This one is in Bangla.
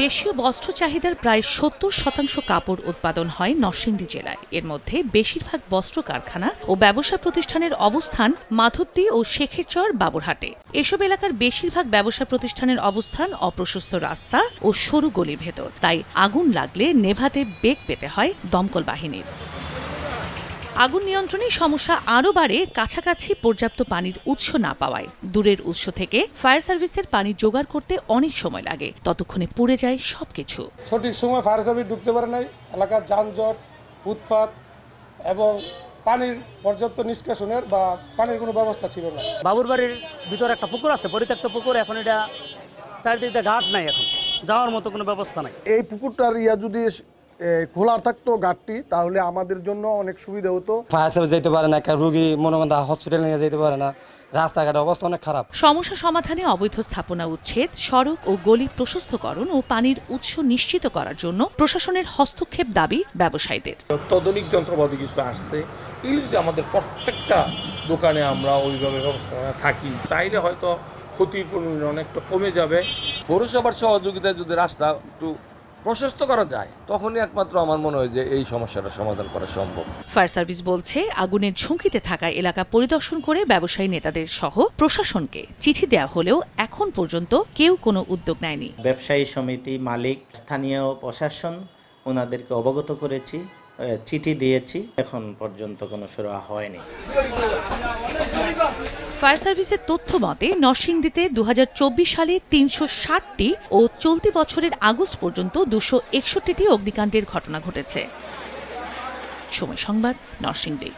দেশীয় বস্ত্র চাহিদার প্রায় ৭০% কাপড় উৎপাদন হয় নরসিংদী জেলায়। এর মধ্যে বেশিরভাগ বস্ত্র কারখানা ও ব্যবসা প্রতিষ্ঠানের অবস্থান মাধবদী ও শেখেরচর বাবুরহাটে। এসব এলাকার বেশিরভাগ ব্যবসা প্রতিষ্ঠানের অবস্থান অপ্রশস্ত রাস্তা ও সরু গলির ভেতর, তাই আগুন লাগলে নেভাতে বেগ পেতে হয় দমকল বাহিনীর। আগুন নিয়ন্ত্রণে সমস্যা আরও বাড়ে কাছাকাছি পর্যাপ্ত পানির উৎস না পাওয়ায়। দূরের উৎস থেকে ফায়ার সার্ভিসের পানি জোগাড় করতে অনেক সময় লাগে, ততক্ষণে পুড়ে যায় সবকিছু। সঠিক সময় ফায়ার সার্ভিস ঢুকতে পারে নাই, এলাকার যানজট, উৎপাত এবং পানির পর্যাপ্ত নিষ্কাশনের বা পানির কোনো ব্যবস্থা ছিল না। বাবুর বাড়ির ভিতরে একটা পুকুর আছে, পরিত্যক্ত পুকুর, এখন এটা চারিদিকে ঘাট নাই, এখন যাওয়ার মতো কোনো ব্যবস্থা নাই। এই পুকুরটার যদি খোলা থাকতো ঘাটটি, তাহলে আমাদের জন্য অনেক সুবিধা হতো। ফায়ার সার্ভিস যেতে পারে না, একটা রোগী মনে করেন হসপিটালে নিয়ে যেতে পারে না, রাস্তাঘাটের অবস্থা অনেক খারাপ। সমস্যা সমাধানে অবৈধ স্থাপনা উচ্ছেদ, সড়ক ও গলি প্রশস্তকরণ ও পানির উৎস নিশ্চিত করার জন্য প্রশাসনের হস্তক্ষেপ দাবি ব্যবসায়ীদের। অত্যাধুনিক যন্ত্রপাতি কিছু আসছে, এগুলি যদি আমাদের প্রত্যেকটা দোকানে আমরা ওইভাবে ব্যবস্থা থাকি, তাইলে হয়তো ক্ষতির পরিমাণ অনেকটা কমে যাবে। পৌরসভার সহযোগিতায় যদি রাস্তা একটু প্রশস্ত করা যায়, তখনই একমাত্র আমার মনে হয় যে এই সমস্যাটা সমাধান করা সম্ভব। ফায়ার সার্ভিস বলছে, আগুনের ঝুঁকিতে থাকা এলাকা পরিদর্শন করে ব্যবসায়ী নেতাদের সহ প্রশাসনকে চিঠি দেওয়া হলেও এখন পর্যন্ত কেউ কোনো উদ্যোগ নেয়নি। ব্যবসায়ী সমিতি, মালিক, স্থানীয় প্রশাসন ওনাদেরকে অবগত করেছি, চিঠি দিয়েছি, এখন পর্যন্ত কোনো সুরাহা হয়নি। ফায়ার সার্ভিসের তথ্য মতে নরসিংদীতে 2024 সালে 360টি ও চলতি বছরের আগস্ট পর্যন্ত 261টি অগ্নিকাণ্ডের ঘটনা ঘটেছে। সময় সংবাদ, নরসিংদী।